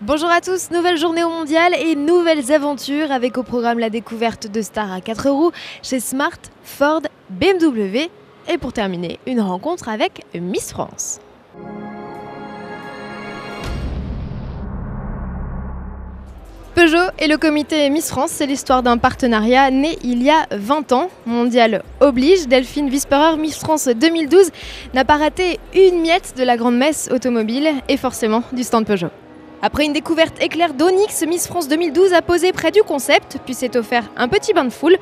Bonjour à tous, nouvelle journée au mondial et nouvelles aventures avec au programme la découverte de stars à 4 roues chez Smart, Ford, BMW et pour terminer, une rencontre avec Miss France. Peugeot et le comité Miss France, c'est l'histoire d'un partenariat né il y a 20 ans. Mondial oblige, Delphine Whisperer, Miss France 2012, n'a pas raté une miette de la grande messe automobile et forcément du stand Peugeot. Après une découverte éclair d'Onyx, Miss France 2012 a posé près du concept, puis s'est offert un petit bain de foule.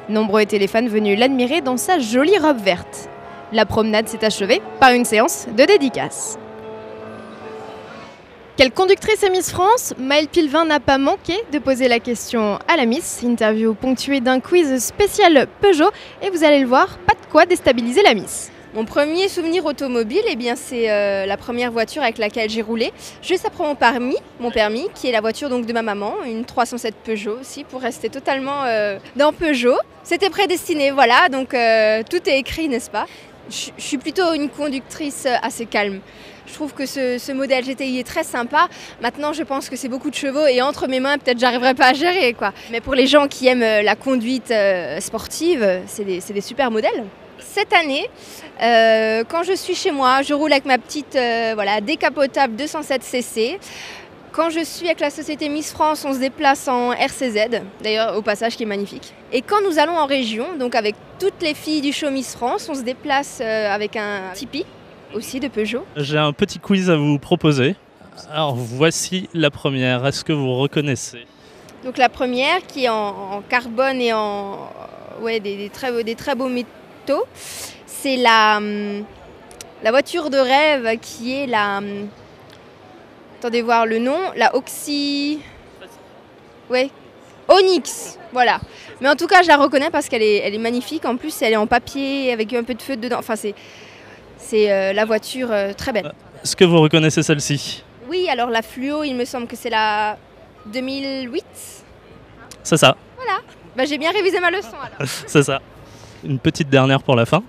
Nombreux étaient les fans venus l'admirer dans sa jolie robe verte. La promenade s'est achevée par une séance de dédicaces. Quelle conductrice est Miss France ? Maëlle Pilvin n'a pas manqué de poser la question à la Miss. Interview ponctuée d'un quiz spécial Peugeot et vous allez le voir, pas de quoi déstabiliser la Miss. Mon premier souvenir automobile, c'est la première voiture avec laquelle j'ai roulé, juste après mon permis, qui est la voiture donc de ma maman, une 307 Peugeot aussi, pour rester totalement dans Peugeot. C'était prédestiné, voilà, donc tout est écrit, n'est-ce pas ? Je suis plutôt une conductrice assez calme. Je trouve que ce modèle GTI est très sympa. Maintenant, je pense que c'est beaucoup de chevaux et entre mes mains, peut-être j'arriverai pas à gérer, quoi. Mais pour les gens qui aiment la conduite sportive, c'est des super modèles. Cette année, quand je suis chez moi, je roule avec ma petite décapotable 207cc. Quand je suis avec la société Miss France, on se déplace en RCZ, d'ailleurs au passage qui est magnifique. Et quand nous allons en région, donc avec toutes les filles du show Miss France, on se déplace avec un Tipeee, aussi de Peugeot. J'ai un petit quiz à vous proposer. Alors voici la première, est-ce que vous reconnaissez ? Donc la première qui est en carbone et des très beaux métaux, c'est la voiture de rêve qui est la... Attendez voir le nom, la Onyx, voilà. Mais en tout cas, je la reconnais parce qu'elle est magnifique. En plus, elle est en papier avec un peu de feutre dedans. Enfin, c'est la voiture très belle. Est-ce que vous reconnaissez celle-ci ? Oui, alors la fluo, il me semble que c'est la 2008. C'est ça. Voilà. J'ai bien révisé ma leçon alors. C'est ça. Une petite dernière pour la fin.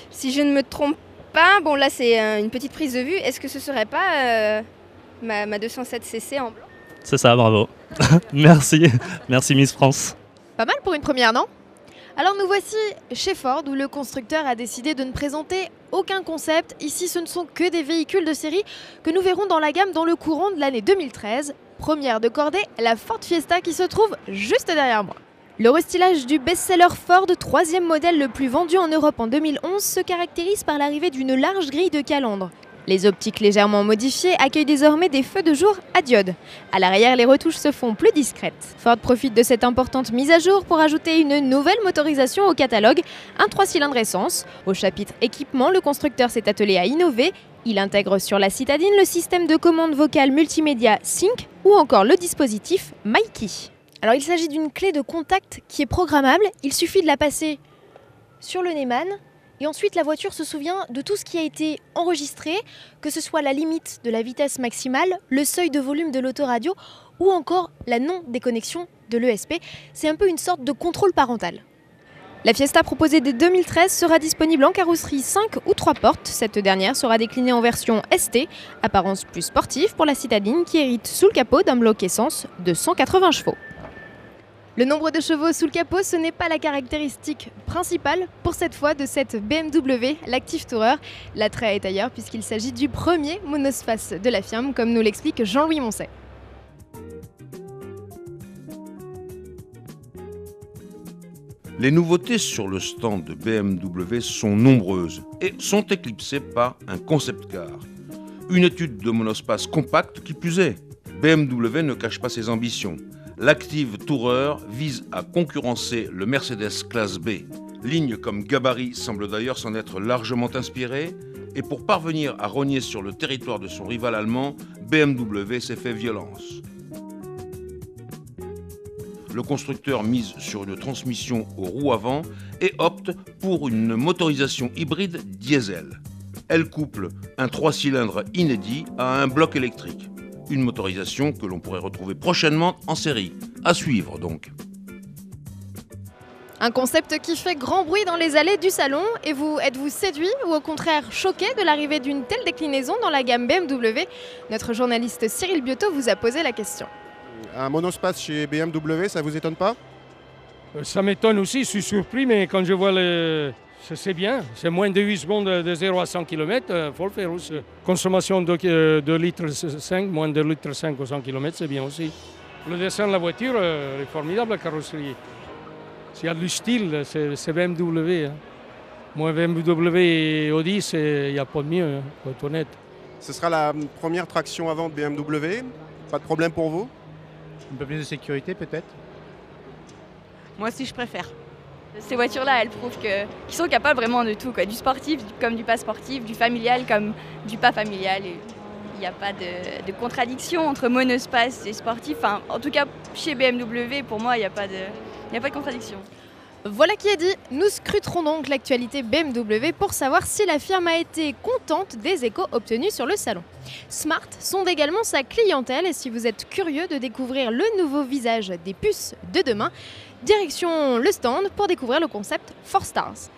Si je ne me trompe pas, bon là c'est une petite prise de vue, est-ce que ce serait pas ma 207cc en blanc ? C'est ça, bravo. Merci Miss France. Pas mal pour une première, non ? Alors nous voici chez Ford où le constructeur a décidé de ne présenter aucun concept. Ici ce ne sont que des véhicules de série que nous verrons dans la gamme dans le courant de l'année 2013. Première de cordée, la Ford Fiesta qui se trouve juste derrière moi. Le restylage du best-seller Ford, troisième modèle le plus vendu en Europe en 2011, se caractérise par l'arrivée d'une large grille de calandre. Les optiques légèrement modifiées accueillent désormais des feux de jour à diode. À l'arrière, les retouches se font plus discrètes. Ford profite de cette importante mise à jour pour ajouter une nouvelle motorisation au catalogue, un 3 cylindres essence. Au chapitre équipement, le constructeur s'est attelé à innover. Il intègre sur la citadine le système de commande vocale multimédia Sync ou encore le dispositif MyKey. Alors il s'agit d'une clé de contact qui est programmable, il suffit de la passer sur le Neumann et ensuite la voiture se souvient de tout ce qui a été enregistré, que ce soit la limite de la vitesse maximale, le seuil de volume de l'autoradio ou encore la non-déconnexion de l'ESP. C'est un peu une sorte de contrôle parental. La Fiesta proposée dès 2013 sera disponible en carrosserie 5 ou 3 portes. Cette dernière sera déclinée en version ST, apparence plus sportive pour la citadine qui hérite sous le capot d'un bloc essence de 180 chevaux. Le nombre de chevaux sous le capot, ce n'est pas la caractéristique principale pour cette fois de cette BMW, l'Active Tourer. L'attrait est ailleurs puisqu'il s'agit du premier monospace de la firme, comme nous l'explique Jean-Louis Moncet. Les nouveautés sur le stand de BMW sont nombreuses et sont éclipsées par un concept car. Une étude de monospace compact qui plus est. BMW ne cache pas ses ambitions. L'Active Tourer vise à concurrencer le Mercedes Classe B. Ligne comme gabarit semble d'ailleurs s'en être largement inspirée. Et pour parvenir à rogner sur le territoire de son rival allemand, BMW s'est fait violence. Le constructeur mise sur une transmission aux roues avant et opte pour une motorisation hybride diesel. Elle couple un 3 cylindres inédit à un bloc électrique. Une motorisation que l'on pourrait retrouver prochainement en série. À suivre donc. Un concept qui fait grand bruit dans les allées du salon. Et vous, êtes-vous séduit ou au contraire choqué de l'arrivée d'une telle déclinaison dans la gamme BMW? Notre journaliste Cyril Biotto vous a posé la question. Un monospace chez BMW, ça vous étonne pas? Ça m'étonne aussi, je suis surpris, mais quand je vois c'est bien, c'est moins de 8 secondes de 0 à 100 km, il faut le faire aussi. Consommation de litres 5, moins de litres 5 au 100 km, c'est bien aussi. Le dessin de la voiture est formidable, la carrosserie. S'il y a du style, c'est BMW. Hein. Moi, BMW et Audi, il n'y a pas de mieux, hein, pour être honnête. Ce sera la première traction avant de BMW, pas de problème pour vous? Un peu plus de sécurité peut-être? Moi aussi, je préfère. Ces voitures-là, elles prouvent qu'ils sont capables vraiment de tout, quoi. Du sportif comme du pas sportif, du familial comme du pas familial. Il n'y a pas de contradiction entre monospace et sportif. Enfin, en tout cas, chez BMW, pour moi, il n'y a pas de contradiction. Voilà qui est dit. Nous scruterons donc l'actualité BMW pour savoir si la firme a été contente des échos obtenus sur le salon. Smart sonde également sa clientèle et si vous êtes curieux de découvrir le nouveau visage des puces de demain, direction le stand pour découvrir le concept 4Stars.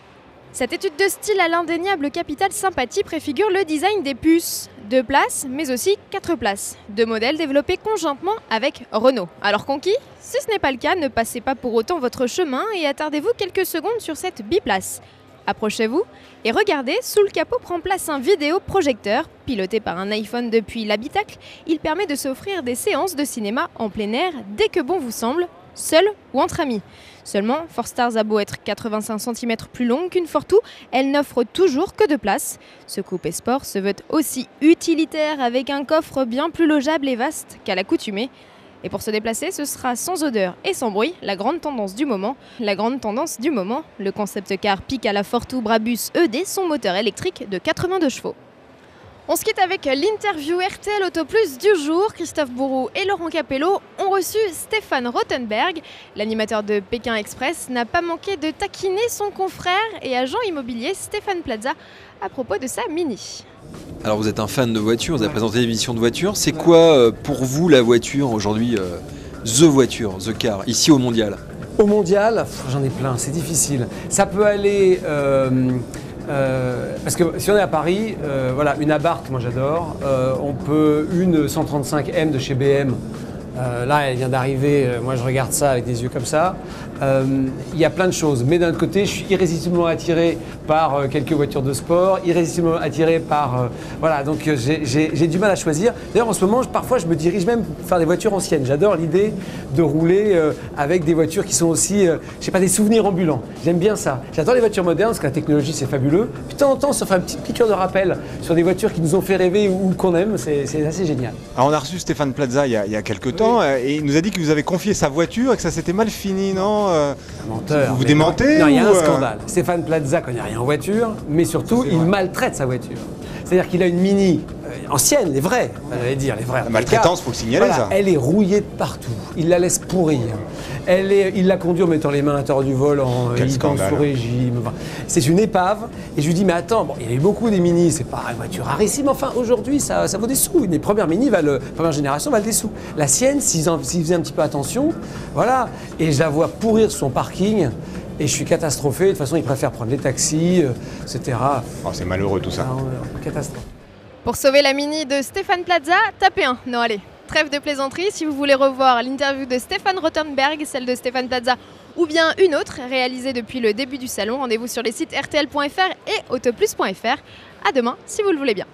Cette étude de style à l'indéniable capital sympathie préfigure le design des puces. 2 places, mais aussi 4 places. 2 modèles développés conjointement avec Renault. Alors conquis? Si ce n'est pas le cas, ne passez pas pour autant votre chemin et attardez-vous quelques secondes sur cette biplace. Approchez-vous et regardez, sous le capot prend place un vidéoprojecteur. Piloté par un iPhone depuis l'habitacle, il permet de s'offrir des séances de cinéma en plein air dès que bon vous semble, seul ou entre amis. Seulement, 4Stars a beau être 85 cm plus longue qu'une Fortwo, elle n'offre toujours que 2 places. Ce coupé sport se veut aussi utilitaire avec un coffre bien plus logeable et vaste qu'à l'accoutumée. Et pour se déplacer, ce sera sans odeur et sans bruit, la grande tendance du moment. Le concept car pique à la Fortwo Brabus ED son moteur électrique de 82 chevaux. On se quitte avec l'interview RTL Auto Plus du jour. Christophe Bourou et Laurent Capello ont reçu Stéphane Rothenberg. L'animateur de Pékin Express n'a pas manqué de taquiner son confrère et agent immobilier Stéphane Plaza à propos de sa Mini. Alors vous êtes un fan de voiture, vous avez présenté l'émission de voiture. C'est quoi pour vous la voiture aujourd'hui, the voiture, the car, ici au Mondial? Au Mondial, j'en ai plein, c'est difficile. Ça peut aller... parce que si on est à Paris, voilà, une Abarth, moi j'adore. On peut une 135M de chez BM. Là, elle vient d'arriver. Moi, je regarde ça avec des yeux comme ça. Il y a plein de choses. Mais d'un autre côté, je suis irrésistiblement attiré par quelques voitures de sport, irrésistiblement attiré par... voilà, donc j'ai du mal à choisir. D'ailleurs, en ce moment, parfois, je me dirige même pour faire des voitures anciennes. J'adore l'idée de rouler avec des voitures qui sont aussi, je sais pas, des souvenirs ambulants. J'aime bien ça. J'adore les voitures modernes parce que la technologie, c'est fabuleux. Puis de temps en temps, ça fait une petite piqûre de rappel sur des voitures qui nous ont fait rêver ou qu'on aime. C'est assez génial. Alors, on a reçu Stéphane Plaza il y a quelques temps et il nous a dit que vous avez confié sa voiture et que ça s'était mal fini, non? Un menteur. Vous démentez? Non, il y a un scandale. Stéphane Plaza connaît rien en voiture, mais surtout, il maltraite sa voiture. C'est-à-dire qu'il a une Mini ancienne, les vraies, j'allais dire, les vraies. La maltraitance, il faut le signaler, voilà, ça. Elle est rouillée de partout. Il la laisse pourrir. Il la conduit en mettant les mains à l'intérieur du volant, il pense sous régime. Enfin, c'est une épave. Et je lui dis, mais attends, bon, il y a eu beaucoup des Mini, c'est pas une voiture rarissime. Enfin, aujourd'hui, ça vaut des sous. Les premières Mini, première génération, valent des sous. La sienne, s'il faisait un petit peu attention, voilà. Et je la vois pourrir son parking. Et je suis catastrophé. De toute façon, il préfère prendre les taxis, etc. Oh, c'est malheureux tout ça. Catastrophe. Pour sauver la Mini de Stéphane Plaza, tapez 1. Non, allez, trêve de plaisanterie. Si vous voulez revoir l'interview de Stéphane Rothenberg, celle de Stéphane Plaza ou bien une autre réalisée depuis le début du salon, rendez-vous sur les sites rtl.fr et autoplus.fr. À demain, si vous le voulez bien.